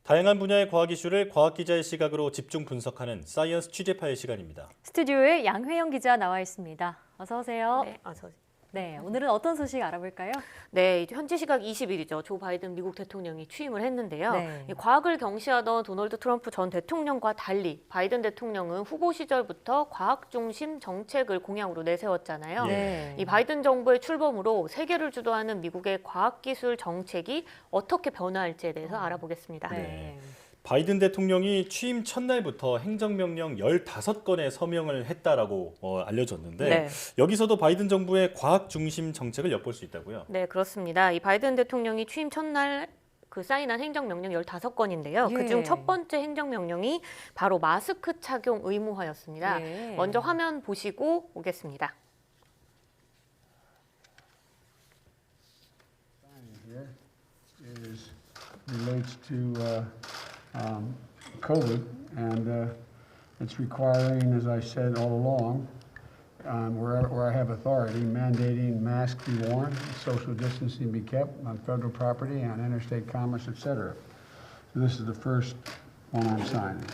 다양한 분야의 과학 이슈를 과학 기자의 시각으로 집중 분석하는 사이언스 취재파의 시간입니다. 스튜디오에 양회영 기자 나와 있습니다. 어서 오세요. 네, 어서 오세요. 네, 오늘은 어떤 소식 알아볼까요? 네, 현지 시각 20일이죠. 조 바이든 미국 대통령이 취임을 했는데요. 네. 이 과학을 경시하던 도널드 트럼프 전 대통령과 달리 바이든 대통령은 후보 시절부터 과학 중심 정책을 공약으로 내세웠잖아요. 네. 이 바이든 정부의 출범으로 세계를 주도하는 미국의 과학기술 정책이 어떻게 변화할지에 대해서 알아보겠습니다. 네. 바이든 대통령이 취임 첫날부터 행정명령 15건에 서명을 했다라고 알려졌는데 네. 여기서도 바이든 정부의 과학 중심 정책을 엿볼 수 있다고요? 네, 그렇습니다. 이 바이든 대통령이 취임 첫날 사인한 행정명령 15건인데요. 예. 그중 첫 번째 행정명령이 바로 마스크 착용 의무화였습니다. 예. 먼저 화면 보시고 오겠습니다. Here is relates to COVID, and it's requiring, as I said all along, where I have authority, mandating masks be worn, social distancing be kept on federal property, on interstate commerce, etc. So this is the first one I'm signing.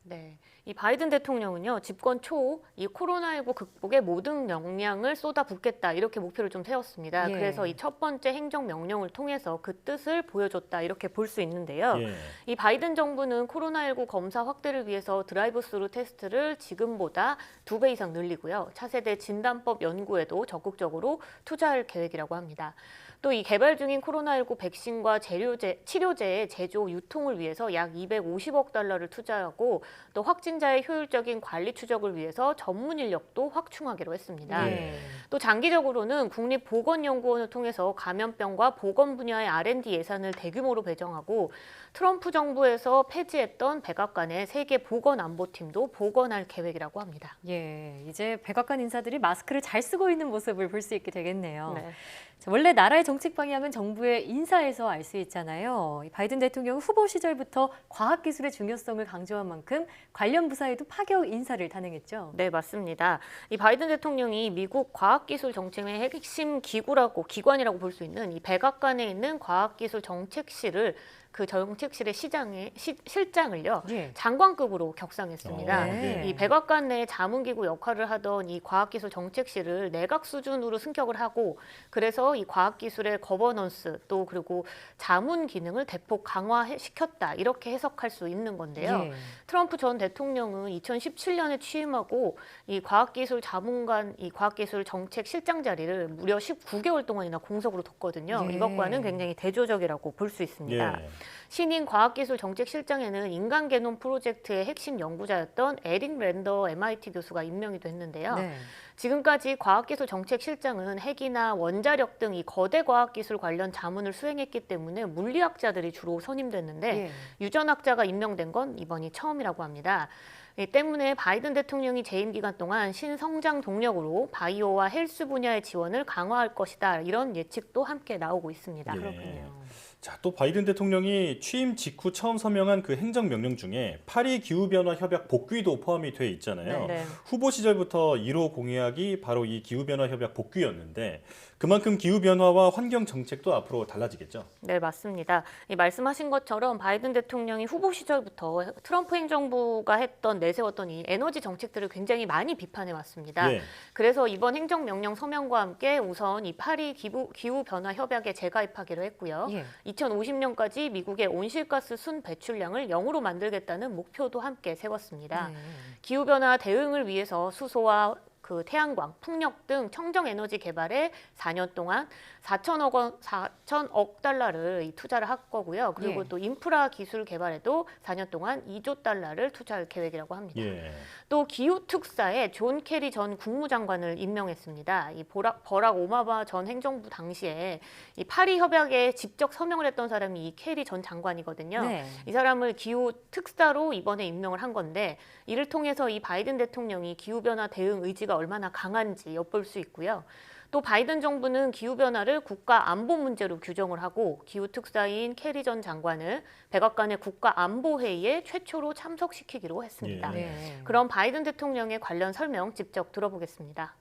네, 이 바이든 대통령은요, 집권 초 이 코로나19 극복에 모든 역량을 쏟아붓겠다 이렇게 목표를 좀 세웠습니다. 예. 그래서 이 첫 번째 행정명령을 통해서 그 뜻을 보여줬다 이렇게 볼 수 있는데요. 예. 이 바이든 정부는 코로나19 검사 확대를 위해서 드라이브스루 테스트를 지금보다 2배 이상 늘리고요. 차세대 진단법 연구에도 적극적으로 투자할 계획이라고 합니다. 또 이 개발 중인 코로나19 백신과 치료제의 제조, 유통을 위해서 약 250억 달러를 투자하고 또 확진자의 효율적인 관리 추적을 위해서 전문 인력도 확충하기로 했습니다. 네. 또 장기적으로는 국립보건연구원을 통해서 감염병과 보건 분야의 R&D 예산을 대규모로 배정하고 트럼프 정부에서 폐지했던 백악관의 세계 보건안보팀도 복원할 계획이라고 합니다. 예, 이제 백악관 인사들이 마스크를 잘 쓰고 있는 모습을 볼 수 있게 되겠네요. 네. 자, 원래 나라의 정책 방향은 정부의 인사에서 알 수 있잖아요. 이 바이든 대통령은 후보 시절부터 과학기술의 중요성을 강조한 만큼 관련 부서에도 파격 인사를 단행했죠. 네, 맞습니다. 이 바이든 대통령이 미국 과학기술 정책의 핵심 기관이라고 볼 수 있는 이 백악관에 있는 과학기술 정책실을 그 정책실의 실장을요, 예. 장관급으로 격상했습니다. 네. 이 백악관 내 자문기구 역할을 하던 이 과학기술 정책실을 내각 수준으로 승격을 하고 그래서 이 과학기술의 거버넌스 또 그리고 자문 기능을 대폭 강화시켰다 이렇게 해석할 수 있는 건데요. 예. 트럼프 전 대통령은 2017년에 취임하고 이 과학기술 자문관, 이 과학기술 정책 실장 자리를 무려 19개월 동안이나 공석으로 뒀거든요. 예. 이것과는 굉장히 대조적이라고 볼 수 있습니다. 예. 신임 과학기술정책실장에는 인간게놈 프로젝트의 핵심 연구자였던 에릭 랜더 MIT 교수가 임명이 됐는데요. 네. 지금까지 과학기술정책실장은 핵이나 원자력 등 이 거대 과학기술 관련 자문을 수행했기 때문에 물리학자들이 주로 선임됐는데 예. 유전학자가 임명된 건 이번이 처음이라고 합니다. 이 때문에 바이든 대통령이 재임 기간 동안 신성장 동력으로 바이오와 헬스 분야의 지원을 강화할 것이다. 이런 예측도 함께 나오고 있습니다. 예. 그렇군요. 자, 또 바이든 대통령이 취임 직후 처음 서명한 그 행정명령 중에 파리 기후변화 협약 복귀도 포함이 돼 있잖아요. 네. 후보 시절부터 1호 공약이 바로 이 기후변화 협약 복귀였는데 그만큼 기후변화와 환경 정책도 앞으로 달라지겠죠? 네, 맞습니다. 이 말씀하신 것처럼 바이든 대통령이 후보 시절부터 트럼프 행정부가 내세웠던 이 에너지 정책들을 굉장히 많이 비판해 왔습니다. 예. 그래서 이번 행정명령 서명과 함께 우선 이 파리 기후변화 협약에 재가입하기로 했고요. 예. 2050년까지 미국의 온실가스 순 배출량을 0으로 만들겠다는 목표도 함께 세웠습니다. 네. 기후변화 대응을 위해서 수소와 그 태양광, 풍력 등 청정 에너지 개발에 4년 동안 4천억 달러를 투자를 할 거고요. 그리고 예. 또 인프라 기술 개발에도 4년 동안 2조 달러를 투자할 계획이라고 합니다. 예. 또 기후 특사에 존 케리 전 국무장관을 임명했습니다. 이 버락 오바마 전 행정부 당시에 이 파리 협약에 직접 서명을 했던 사람이 이 케리 전 장관이거든요. 네. 이 사람을 기후 특사로 이번에 임명을 한 건데 이를 통해서 이 바이든 대통령이 기후변화 대응 의지가 얼마나 강한지 엿볼 수 있고요. 또 바이든 정부는 기후변화를 국가 안보 문제로 규정을 하고 기후 특사인 케리 전 장관을 백악관의 국가 안보 회의에 최초로 참석시키기로 했습니다. 예. 네. 그럼 바이든 대통령의 관련 설명 직접 들어보겠습니다.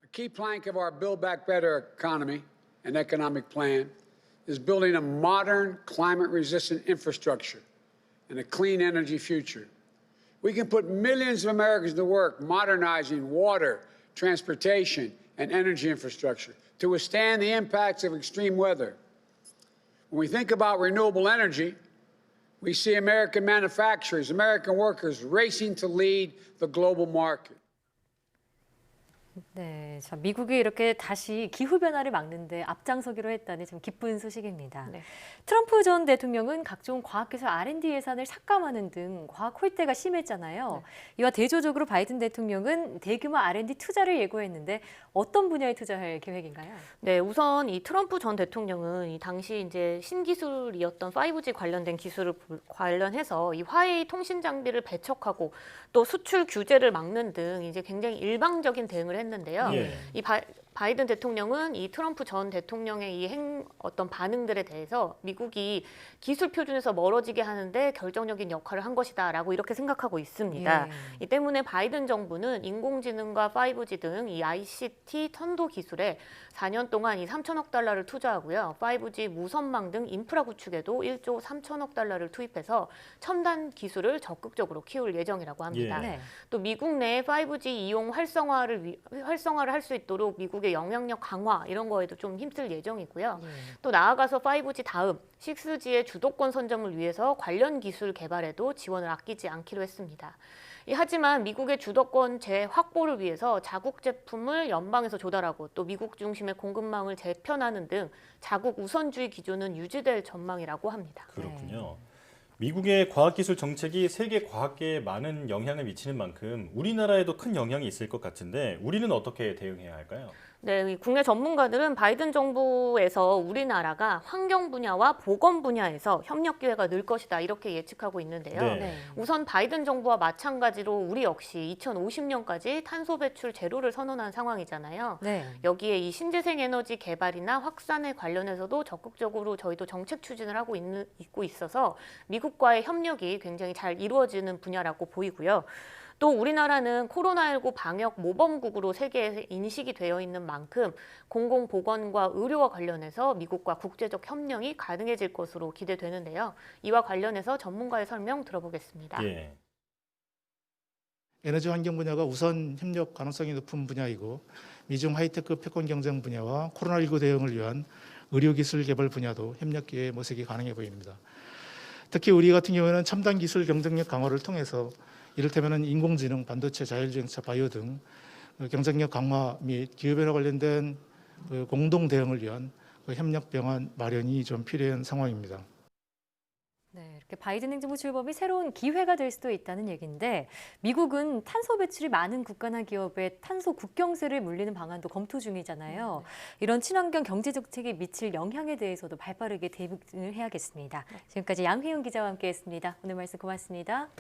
A key plank of our Build Back Better economy and economic plan is building a modern climate-resistant infrastructure and a clean energy future. We can put millions of Americans to work modernizing water, transportation, and energy infrastructure to withstand the impacts of extreme weather. When we think about renewable energy, we see American manufacturers, American workers racing to lead the global market. 네, 자, 미국이 이렇게 다시 기후변화를 막는데 앞장서기로 했다니 참 기쁜 소식입니다. 네. 트럼프 전 대통령은 각종 과학기술 R&D 예산을 삭감하는 등 과학 홀대가 심했잖아요. 이와 대조적으로 바이든 대통령은 대규모 R&D 투자를 예고했는데 어떤 분야에 투자할 계획인가요? 네, 우선 이 트럼프 전 대통령은 이 당시 이제 신기술이었던 5G 관련된 기술을 관련해서 이 화웨이 통신 장비를 배척하고 또 수출 규제를 막는 등 이제 굉장히 일방적인 대응을 했는데요. 예. 이 바이든 대통령은 이 트럼프 전 대통령의 이 어떤 반응들에 대해서 미국이 기술 표준에서 멀어지게 하는데 결정적인 역할을 한 것이다라고 이렇게 생각하고 있습니다. 예. 이 때문에 바이든 정부는 인공지능과 5G 등 이 ICT 선도 기술에 4년 동안 이 3천억 달러를 투자하고요. 5G 무선망 등 인프라 구축에도 1조 3천억 달러를 투입해서 첨단 기술을 적극적으로 키울 예정이라고 합니다. 예. 네. 또 미국 내 5G 이용 활성화를 할 수 있도록 미국의 영향력 강화 이런 거에도 좀 힘쓸 예정이고요. 또 나아가서 5G 다음 6G의 주도권 선점을 위해서 관련 기술 개발에도 지원을 아끼지 않기로 했습니다. 하지만 미국의 주도권 재확보를 위해서 자국 제품을 연방에서 조달하고 또 미국 중심의 공급망을 재편하는 등 자국 우선주의 기조는 유지될 전망이라고 합니다. 그렇군요. 미국의 과학기술 정책이 세계 과학계에 많은 영향을 미치는 만큼 우리나라에도 큰 영향이 있을 것 같은데 우리는 어떻게 대응해야 할까요? 네, 이 국내 전문가들은 바이든 정부에서 우리나라가 환경 분야와 보건 분야에서 협력 기회가 늘 것이다 이렇게 예측하고 있는데요. 네. 네. 우선 바이든 정부와 마찬가지로 우리 역시 2050년까지 탄소 배출 제로를 선언한 상황이잖아요. 네. 여기에 이 신재생 에너지 개발이나 확산에 관련해서도 적극적으로 저희도 정책 추진을 하고 있고 있어서 미국과의 협력이 굉장히 잘 이루어지는 분야라고 보이고요. 또 우리나라는 코로나19 방역 모범국으로 세계에 인식이 되어 있는 만큼 공공보건과 의료와 관련해서 미국과 국제적 협력이 가능해질 것으로 기대되는데요. 이와 관련해서 전문가의 설명 들어보겠습니다. 예. 에너지 환경 분야가 우선 협력 가능성이 높은 분야이고 미중 하이테크 패권 경쟁 분야와 코로나19 대응을 위한 의료기술 개발 분야도 협력 기회 모색이 가능해 보입니다. 특히 우리 같은 경우에는 첨단 기술 경쟁력 강화를 통해서 이를테면 인공지능, 반도체, 자율주행차, 바이오 등 경쟁력 강화 및 기후변화 관련된 공동 대응을 위한 협력 병안 마련이 좀 필요한 상황입니다. 네, 이렇게 바이든 행정부 출범이 새로운 기회가 될 수도 있다는 얘기인데 미국은 탄소 배출이 많은 국가나 기업에 탄소 국경세를 물리는 방안도 검토 중이잖아요. 이런 친환경 경제 정책이 미칠 영향에 대해서도 발빠르게 대응을 해야겠습니다. 지금까지 양희은 기자와 함께했습니다. 오늘 말씀 고맙습니다.